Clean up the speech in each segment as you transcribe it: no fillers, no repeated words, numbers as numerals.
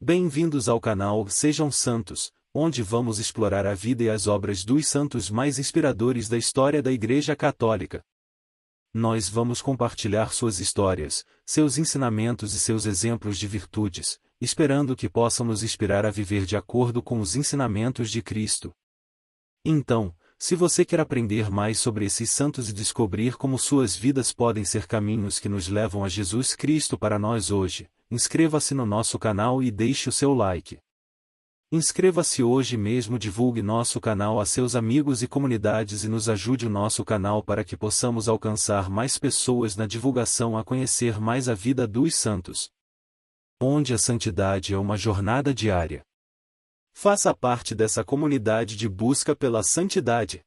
Bem-vindos ao canal Sejam Santos, onde vamos explorar a vida e as obras dos santos mais inspiradores da história da Igreja Católica. Nós vamos compartilhar suas histórias, seus ensinamentos e seus exemplos de virtudes, esperando que possam nos inspirar a viver de acordo com os ensinamentos de Cristo. Então, se você quer aprender mais sobre esses santos e descobrir como suas vidas podem ser caminhos que nos levam a Jesus Cristo para nós hoje, inscreva-se no nosso canal e deixe o seu like. Inscreva-se hoje mesmo, divulgue nosso canal a seus amigos e comunidades e nos ajude o nosso canal para que possamos alcançar mais pessoas na divulgação a conhecer mais a vida dos santos, onde a santidade é uma jornada diária. Faça parte dessa comunidade de busca pela santidade.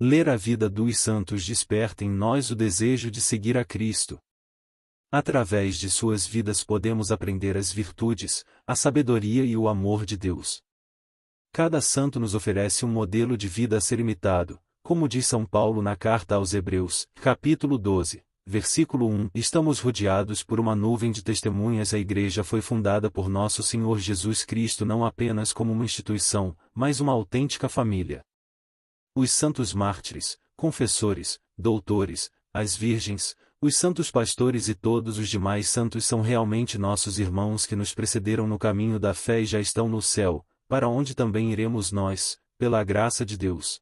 Ler a vida dos santos desperta em nós o desejo de seguir a Cristo. Através de suas vidas podemos aprender as virtudes, a sabedoria e o amor de Deus. Cada santo nos oferece um modelo de vida a ser imitado, como diz São Paulo na carta aos Hebreus, capítulo 12, versículo 1. Estamos rodeados por uma nuvem de testemunhas. A Igreja foi fundada por nosso Senhor Jesus Cristo não apenas como uma instituição, mas uma autêntica família. Os santos mártires, confessores, doutores, as virgens, os santos pastores e todos os demais santos são realmente nossos irmãos que nos precederam no caminho da fé e já estão no céu, para onde também iremos nós, pela graça de Deus.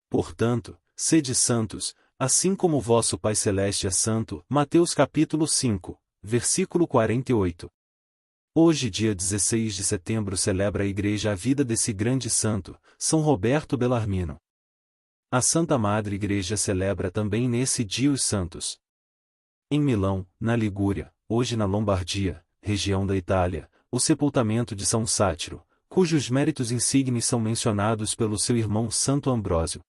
Portanto, sede santos, assim como o vosso Pai Celeste é santo. Mateus capítulo 5, versículo 48. Hoje, dia 16 de setembro, celebra a Igreja a vida desse grande santo, São Roberto Bellarmino. A Santa Madre Igreja celebra também nesse dia os santos. Em Milão, na Ligúria, hoje na Lombardia, região da Itália, o sepultamento de São Sátiro, cujos méritos insígnes são mencionados pelo seu irmão Santo Ambrósio.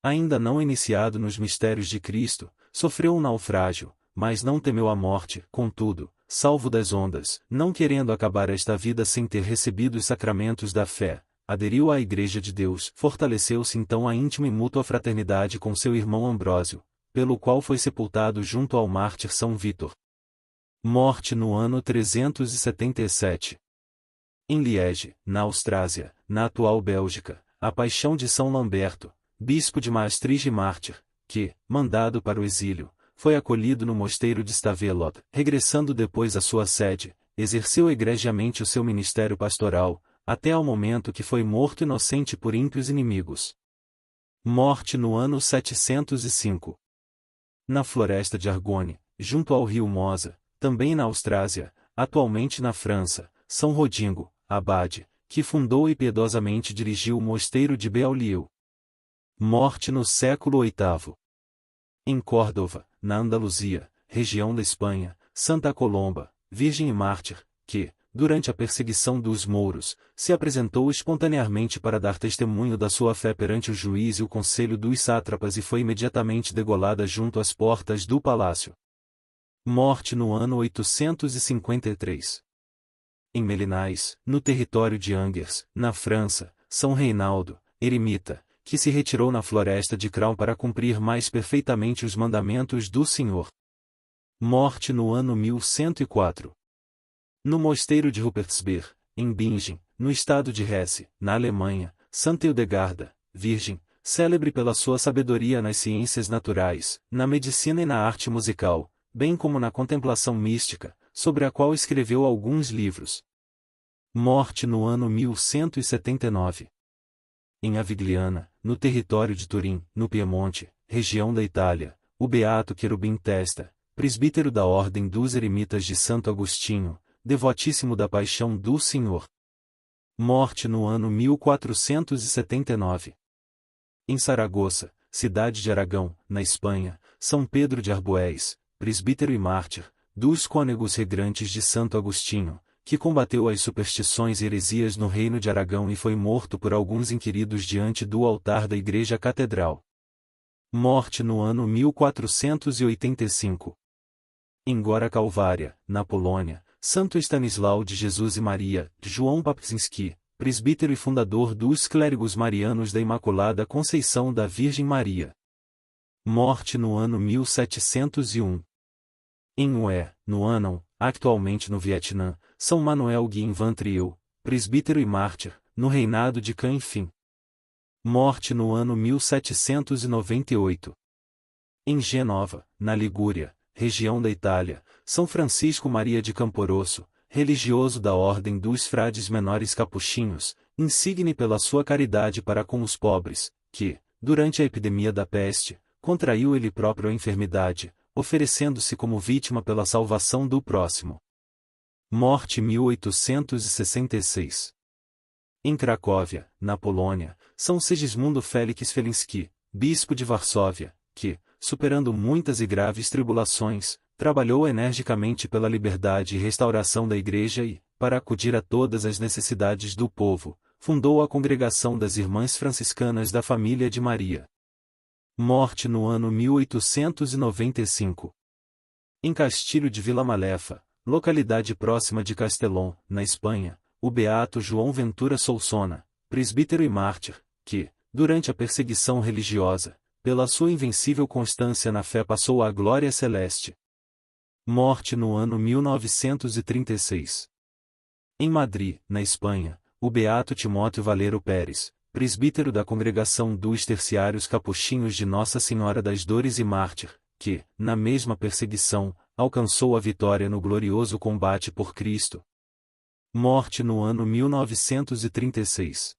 Ainda não iniciado nos mistérios de Cristo, sofreu um naufrágio, mas não temeu a morte. Contudo, salvo das ondas, não querendo acabar esta vida sem ter recebido os sacramentos da fé, aderiu à Igreja de Deus. Fortaleceu-se então a íntima e mútua fraternidade com seu irmão Ambrósio, pelo qual foi sepultado junto ao mártir São Vítor. Morte no ano 377. Em Liege, na Austrásia, na atual Bélgica, a paixão de São Lamberto, bispo de Maastricht e mártir, que, mandado para o exílio, foi acolhido no mosteiro de Stavelot. Regressando depois à sua sede, exerceu egregiamente o seu ministério pastoral, até ao momento que foi morto inocente por ímpios inimigos. Morte no ano 705. Na floresta de Argonne, junto ao rio Mosa, também na Austrásia, atualmente na França, São Rodingo, abade, que fundou e piedosamente dirigiu o mosteiro de Beaulieu. Morte no século VIII. Em Córdoba, na Andaluzia, região da Espanha, Santa Colomba, virgem e mártir, que, durante a perseguição dos mouros, se apresentou espontaneamente para dar testemunho da sua fé perante o juiz e o conselho dos sátrapas e foi imediatamente degolada junto às portas do palácio. Morte no ano 853. Em Melinais, no território de Angers, na França, São Reinaldo, eremita, que se retirou na floresta de Craon para cumprir mais perfeitamente os mandamentos do Senhor. Morte no ano 1104. No mosteiro de Rupertsberg, em Bingen, no estado de Hesse, na Alemanha, Santa Hildegarda, virgem, célebre pela sua sabedoria nas ciências naturais, na medicina e na arte musical, bem como na contemplação mística, sobre a qual escreveu alguns livros. Morte no ano 1179. Em Avigliana, no território de Turim, no Piemonte, região da Itália, o beato Querubim Testa, presbítero da Ordem dos Eremitas de Santo Agostinho, devotíssimo da Paixão do Senhor. Morte no ano 1479. Em Saragoça, cidade de Aragão, na Espanha, São Pedro de Arboés, presbítero e mártir, dos cônegos regrantes de Santo Agostinho, que combateu as superstições e heresias no reino de Aragão e foi morto por alguns inquiridos diante do altar da igreja catedral. Morte no ano 1485. Em Gora Calvária, na Polônia, Santo Estanislau de Jesus e Maria, João Papczynski, presbítero e fundador dos Clérigos Marianos da Imaculada Conceição da Virgem Maria. Morte no ano 1701. Em Hue, no Anão, atualmente no Vietnã, São Manuel Nguyen Van Trieu, presbítero e mártir, no reinado de Can Phin. Morte no ano 1798. Em Gênova, na Ligúria, região da Itália, São Francisco Maria de Camporosso, religioso da Ordem dos Frades Menores Capuchinhos, insigne pela sua caridade para com os pobres, que, durante a epidemia da peste, contraiu ele próprio a enfermidade, oferecendo-se como vítima pela salvação do próximo. Morte 1866. Em Cracóvia, na Polônia, São Segismundo Félix Felinski, bispo de Varsóvia, que, superando muitas e graves tribulações, trabalhou energicamente pela liberdade e restauração da Igreja e, para acudir a todas as necessidades do povo, fundou a Congregação das Irmãs Franciscanas da Família de Maria. Morte no ano 1895. Em Castilho de Vila Malefa, localidade próxima de Castelão, na Espanha, o beato João Ventura Solsona, presbítero e mártir, que, durante a perseguição religiosa, pela sua invencível constância na fé passou à glória celeste. Morte no ano 1936. Em Madrid, na Espanha, o beato Timóteo Valero Pérez, presbítero da Congregação dos Terciários Capuchinhos de Nossa Senhora das Dores e mártir, que, na mesma perseguição, alcançou a vitória no glorioso combate por Cristo. Morte no ano 1936.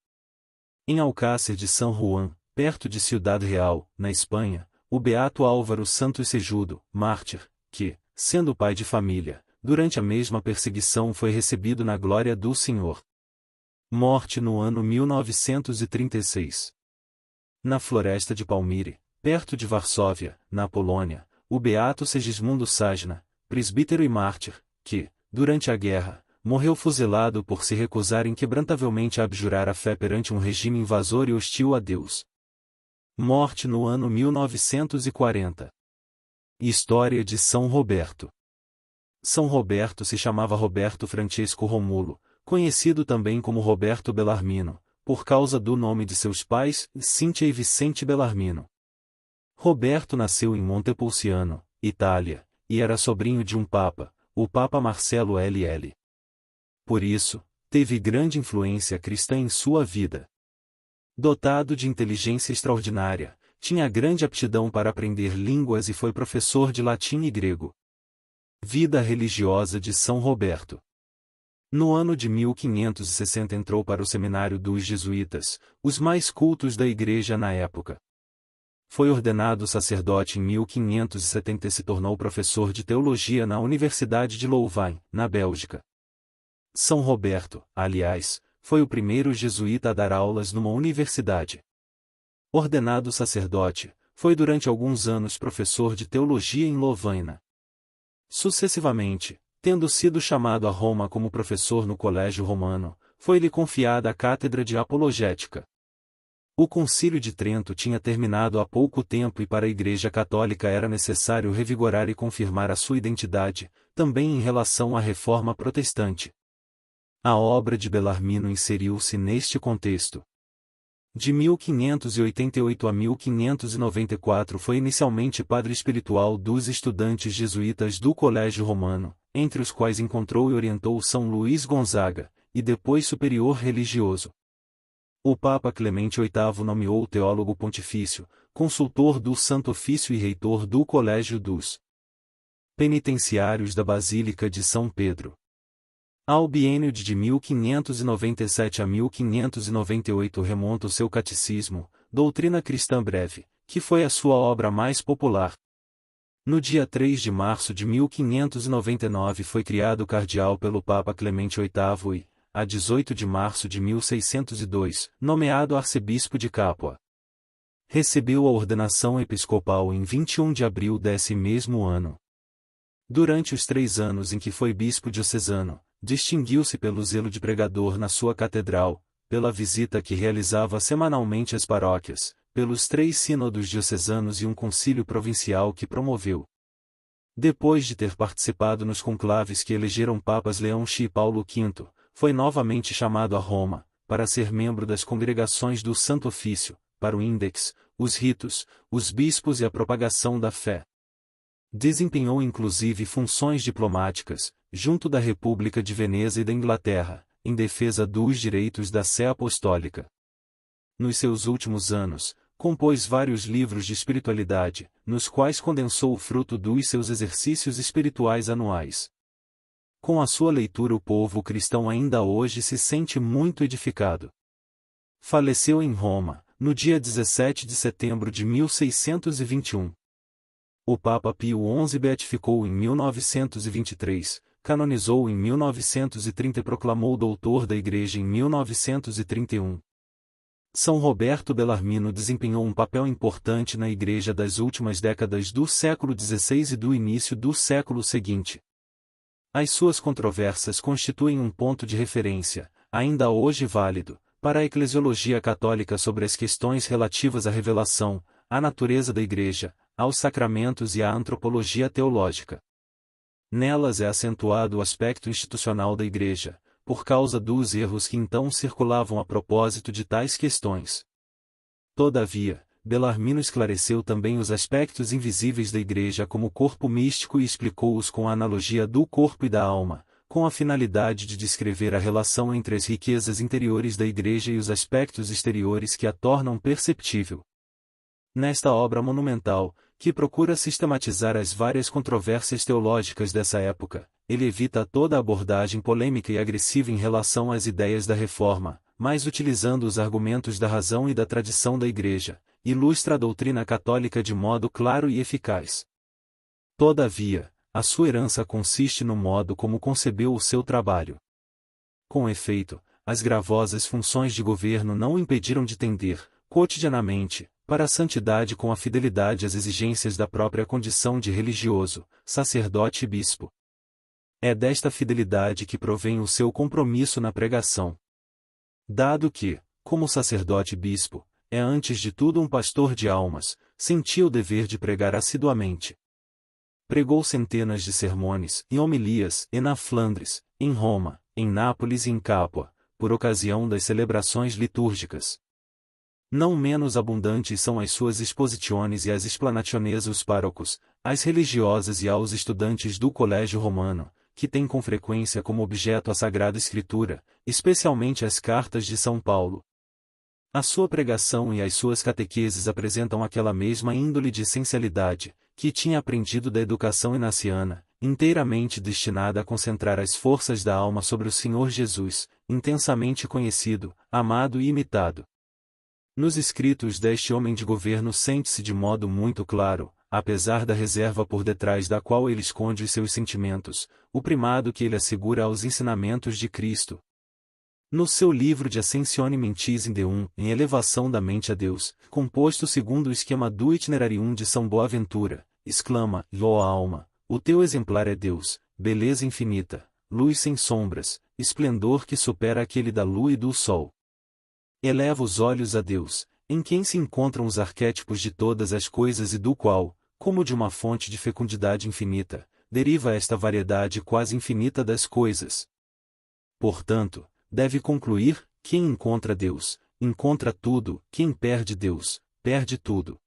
Em Alcácer de São Juan, perto de Ciudad Real, na Espanha, o beato Álvaro Santos Sejudo, mártir, que, sendo pai de família, durante a mesma perseguição foi recebido na glória do Senhor. Morte no ano 1936. Na floresta de Palmyre, perto de Varsóvia, na Polônia, o beato Segismundo Sajna, presbítero e mártir, que, durante a guerra, morreu fuzilado por se recusar inquebrantavelmente a abjurar a fé perante um regime invasor e hostil a Deus. Morte no ano 1940. História de São Roberto. São Roberto se chamava Roberto Francesco Romulo, conhecido também como Roberto Bellarmino, por causa do nome de seus pais, Cíntia e Vicente Bellarmino. Roberto nasceu em Montepulciano, Itália, e era sobrinho de um papa, o Papa Marcelo LL. Por isso, teve grande influência cristã em sua vida. Dotado de inteligência extraordinária, tinha grande aptidão para aprender línguas e foi professor de latim e grego. Vida religiosa de São Roberto. No ano de 1560 entrou para o seminário dos jesuítas, os mais cultos da igreja na época. Foi ordenado sacerdote em 1570 e se tornou professor de teologia na Universidade de Louvain, na Bélgica. São Roberto, aliás, foi o primeiro jesuíta a dar aulas numa universidade. Ordenado sacerdote, foi durante alguns anos professor de teologia em Lovaina. Sucessivamente, tendo sido chamado a Roma como professor no Colégio Romano, foi-lhe confiada a cátedra de apologética. O Concílio de Trento tinha terminado há pouco tempo e para a Igreja Católica era necessário revigorar e confirmar a sua identidade, também em relação à Reforma Protestante. A obra de Bellarmino inseriu-se neste contexto. De 1588 a 1594 foi inicialmente padre espiritual dos estudantes jesuítas do Colégio Romano, entre os quais encontrou e orientou São Luís Gonzaga, e depois superior religioso. O Papa Clemente VIII nomeou o teólogo pontifício, consultor do Santo Ofício e reitor do Colégio dos Penitenciários da Basílica de São Pedro. Ao biênio de 1597 a 1598 remonta o seu Catecismo, Doutrina Cristã Breve, que foi a sua obra mais popular. No dia 3 de março de 1599 foi criado cardeal pelo Papa Clemente VIII e, a 18 de março de 1602, nomeado arcebispo de Capua. Recebeu a ordenação episcopal em 21 de abril desse mesmo ano. Durante os 3 anos em que foi bispo diocesano, distinguiu-se pelo zelo de pregador na sua catedral, pela visita que realizava semanalmente às paróquias, pelos 3 sínodos diocesanos e um concílio provincial que promoveu. Depois de ter participado nos conclaves que elegeram papas Leão X e Paulo V, foi novamente chamado a Roma, para ser membro das congregações do Santo Ofício, para o índex, os ritos, os bispos e a propagação da fé. Desempenhou inclusive funções diplomáticas, junto da República de Veneza e da Inglaterra, em defesa dos direitos da Sé Apostólica. Nos seus últimos anos, compôs vários livros de espiritualidade, nos quais condensou o fruto dos seus exercícios espirituais anuais. Com a sua leitura o povo cristão ainda hoje se sente muito edificado. Faleceu em Roma, no dia 17 de setembro de 1621. O Papa Pio XI beatificou em 1923, canonizou em 1930 e proclamou doutor da Igreja em 1931. São Roberto Bellarmino desempenhou um papel importante na Igreja das últimas décadas do século XVI e do início do século seguinte. As suas controvérsias constituem um ponto de referência, ainda hoje válido, para a eclesiologia católica sobre as questões relativas à revelação, à natureza da Igreja, aos sacramentos e à antropologia teológica. Nelas é acentuado o aspecto institucional da Igreja, por causa dos erros que então circulavam a propósito de tais questões. Todavia, Bellarmino esclareceu também os aspectos invisíveis da Igreja como corpo místico e explicou-os com a analogia do corpo e da alma, com a finalidade de descrever a relação entre as riquezas interiores da Igreja e os aspectos exteriores que a tornam perceptível. Nesta obra monumental, que procura sistematizar as várias controvérsias teológicas dessa época, ele evita toda abordagem polêmica e agressiva em relação às ideias da Reforma, mas utilizando os argumentos da razão e da tradição da Igreja, ilustra a doutrina católica de modo claro e eficaz. Todavia, a sua herança consiste no modo como concebeu o seu trabalho. Com efeito, as gravosas funções de governo não o impediram de tender, cotidianamente, para a santidade com a fidelidade às exigências da própria condição de religioso, sacerdote e bispo. É desta fidelidade que provém o seu compromisso na pregação. Dado que, como sacerdote e bispo, é antes de tudo um pastor de almas, sentia o dever de pregar assiduamente. Pregou centenas de sermões e homilias na Flandres, em Roma, em Nápoles e em Capua, por ocasião das celebrações litúrgicas. Não menos abundantes são as suas expositiones e as explanationes aos párocos, às religiosas e aos estudantes do Colégio Romano, que têm com frequência como objeto a Sagrada Escritura, especialmente as cartas de São Paulo. A sua pregação e as suas catequeses apresentam aquela mesma índole de essencialidade, que tinha aprendido da educação inaciana, inteiramente destinada a concentrar as forças da alma sobre o Senhor Jesus, intensamente conhecido, amado e imitado. Nos escritos deste homem de governo sente-se de modo muito claro, apesar da reserva por detrás da qual ele esconde os seus sentimentos, o primado que ele assegura aos ensinamentos de Cristo. No seu livro de Ascensione Mentis in Deum, em Elevação da Mente a Deus, composto segundo o esquema do Itinerarium de São Boaventura, exclama: ó alma, o teu exemplar é Deus, beleza infinita, luz sem sombras, esplendor que supera aquele da lua e do sol. Eleva os olhos a Deus, em quem se encontram os arquétipos de todas as coisas e do qual, como de uma fonte de fecundidade infinita, deriva esta variedade quase infinita das coisas. Portanto, deve concluir: quem encontra Deus, encontra tudo; quem perde Deus, perde tudo.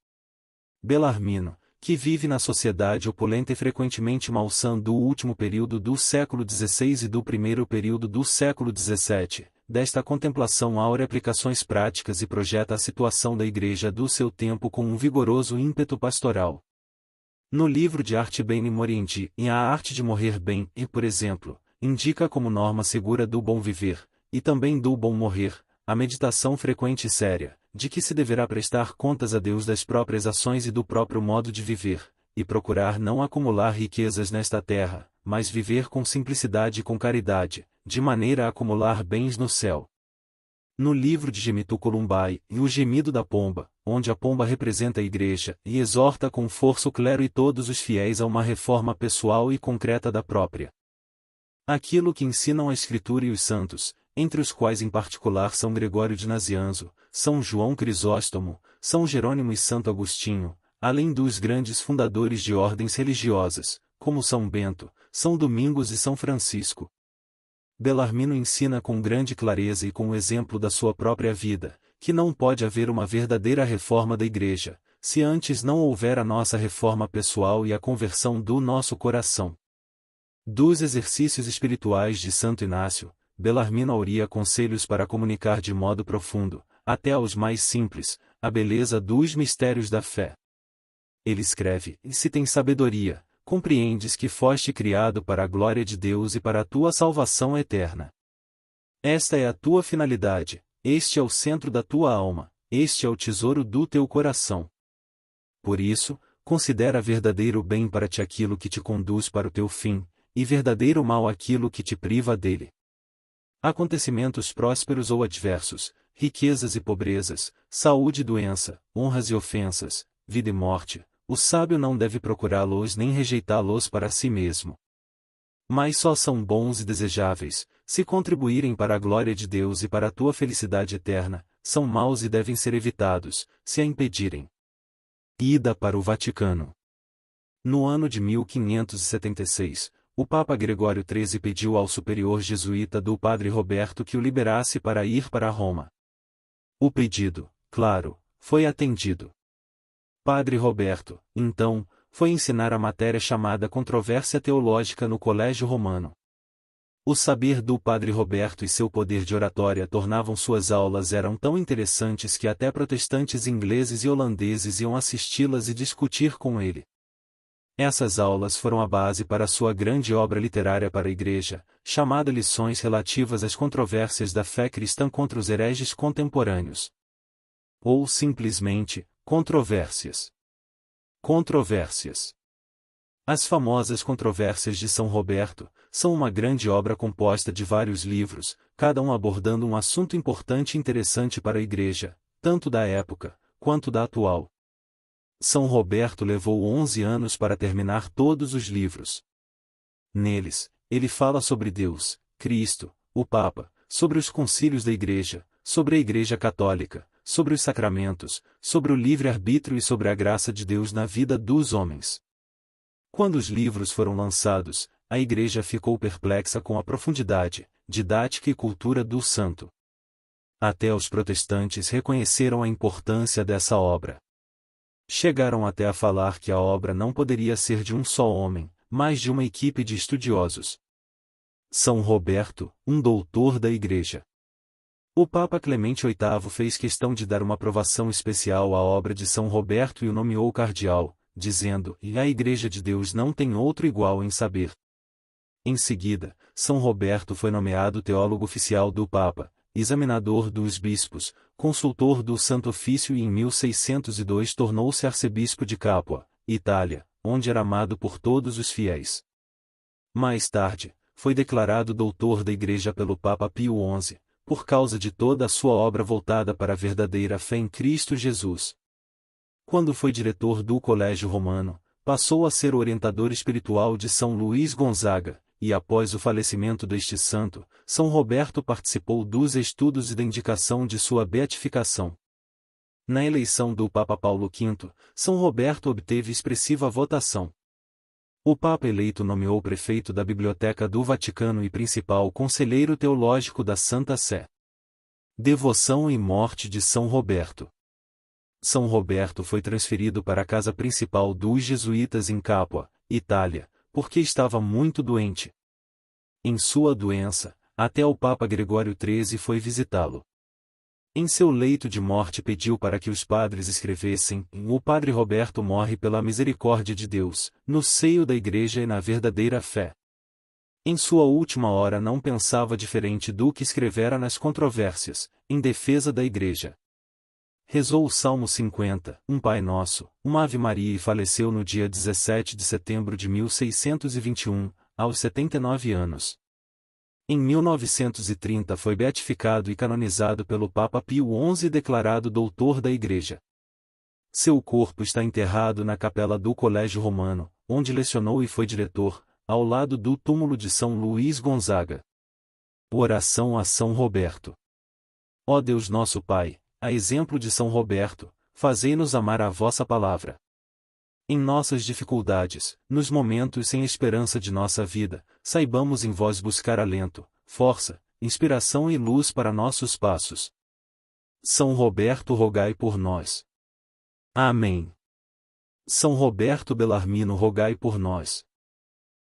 Bellarmino, que vive na sociedade opulenta e frequentemente malsã do último período do século XVI e do primeiro período do século XVII, desta contemplação áurea aplicações práticas e projeta a situação da Igreja do seu tempo com um vigoroso ímpeto pastoral. No livro de Arte Bene Moriendi, em A Arte de Morrer Bem, por exemplo, indica como norma segura do bom viver, e também do bom morrer, a meditação frequente e séria, de que se deverá prestar contas a Deus das próprias ações e do próprio modo de viver, e procurar não acumular riquezas nesta terra, mas viver com simplicidade e com caridade, de maneira a acumular bens no céu. No livro de Gemitu Columbai, e o gemido da pomba, onde a pomba representa a igreja, e exorta com força o clero e todos os fiéis a uma reforma pessoal e concreta da própria. Aquilo que ensinam a Escritura e os santos, entre os quais em particular São Gregório de Nazianzo, São João Crisóstomo, São Jerônimo e Santo Agostinho, além dos grandes fundadores de ordens religiosas, como São Bento, São Domingos e São Francisco. Belarmino ensina com grande clareza e com o exemplo da sua própria vida, que não pode haver uma verdadeira reforma da Igreja, se antes não houver a nossa reforma pessoal e a conversão do nosso coração. Dos exercícios espirituais de Santo Inácio, Belarmino auria conselhos para comunicar de modo profundo, até aos mais simples, a beleza dos mistérios da fé. Ele escreve: "E se tens sabedoria, compreendes que foste criado para a glória de Deus e para a tua salvação eterna. Esta é a tua finalidade, este é o centro da tua alma, este é o tesouro do teu coração. Por isso, considera verdadeiro bem para ti aquilo que te conduz para o teu fim, e verdadeiro mal aquilo que te priva dele. Acontecimentos prósperos ou adversos, riquezas e pobrezas, saúde e doença, honras e ofensas, vida e morte, o sábio não deve procurá-los nem rejeitá-los para si mesmo. Mas só são bons e desejáveis, se contribuírem para a glória de Deus e para a tua felicidade eterna, são maus e devem ser evitados, se a impedirem." Ida para o Vaticano. No ano de 1576, o Papa Gregório XIII pediu ao superior jesuíta do Padre Roberto que o liberasse para ir para Roma. O pedido, claro, foi atendido. Padre Roberto, então, foi ensinar a matéria chamada Controvérsia Teológica no Colégio Romano. O saber do Padre Roberto e seu poder de oratória tornavam suas aulas eram tão interessantes que até protestantes ingleses e holandeses iam assisti-las e discutir com ele. Essas aulas foram a base para sua grande obra literária para a Igreja, chamada Lições Relativas às Controvérsias da Fé Cristã contra os Hereges Contemporâneos. Ou simplesmente, Controvérsias. Controvérsias. As famosas Controvérsias de São Roberto são uma grande obra composta de vários livros, cada um abordando um assunto importante e interessante para a Igreja, tanto da época, quanto da atual. São Roberto levou 11 anos para terminar todos os livros. Neles, ele fala sobre Deus, Cristo, o Papa, sobre os concílios da Igreja, sobre a Igreja Católica, sobre os sacramentos, sobre o livre-arbítrio e sobre a graça de Deus na vida dos homens. Quando os livros foram lançados, a Igreja ficou perplexa com a profundidade, didática e cultura do santo. Até os protestantes reconheceram a importância dessa obra. Chegaram até a falar que a obra não poderia ser de um só homem, mas de uma equipe de estudiosos. São Roberto, um doutor da Igreja. O Papa Clemente VIII fez questão de dar uma aprovação especial à obra de São Roberto e o nomeou cardeal, dizendo: "E a Igreja de Deus não tem outro igual em saber." Em seguida, São Roberto foi nomeado teólogo oficial do Papa, examinador dos bispos, consultor do Santo Ofício e em 1602 tornou-se arcebispo de Capua, Itália, onde era amado por todos os fiéis. Mais tarde, foi declarado doutor da Igreja pelo Papa Pio XI, por causa de toda a sua obra voltada para a verdadeira fé em Cristo Jesus. Quando foi diretor do Colégio Romano, passou a ser o orientador espiritual de São Luís Gonzaga, e após o falecimento deste santo, São Roberto participou dos estudos e da indicação de sua beatificação. Na eleição do Papa Paulo V, São Roberto obteve expressiva votação. O Papa eleito nomeou prefeito da Biblioteca do Vaticano e principal conselheiro teológico da Santa Sé. Devoção e morte de São Roberto. São Roberto foi transferido para a casa principal dos jesuítas em Capua, Itália, porque estava muito doente. Em sua doença, até o Papa Gregório XIII foi visitá-lo. Em seu leito de morte pediu para que os padres escrevessem: "O Padre Roberto morre pela misericórdia de Deus, no seio da Igreja e na verdadeira fé." Em sua última hora não pensava diferente do que escrevera nas Controvérsias, em defesa da Igreja. rezou o Salmo 50, um Pai Nosso, uma Ave Maria e faleceu no dia 17 de setembro de 1621, aos 79 anos. Em 1930 foi beatificado e canonizado pelo Papa Pio XI e declarado doutor da Igreja. Seu corpo está enterrado na capela do Colégio Romano, onde lecionou e foi diretor, ao lado do túmulo de São Luís Gonzaga. Oração a São Roberto. Ó Deus nosso Pai, a exemplo de São Roberto, fazei-nos amar a vossa palavra. Em nossas dificuldades, nos momentos sem esperança de nossa vida, saibamos em vós buscar alento, força, inspiração e luz para nossos passos. São Roberto, rogai por nós. Amém. São Roberto Bellarmino, rogai por nós.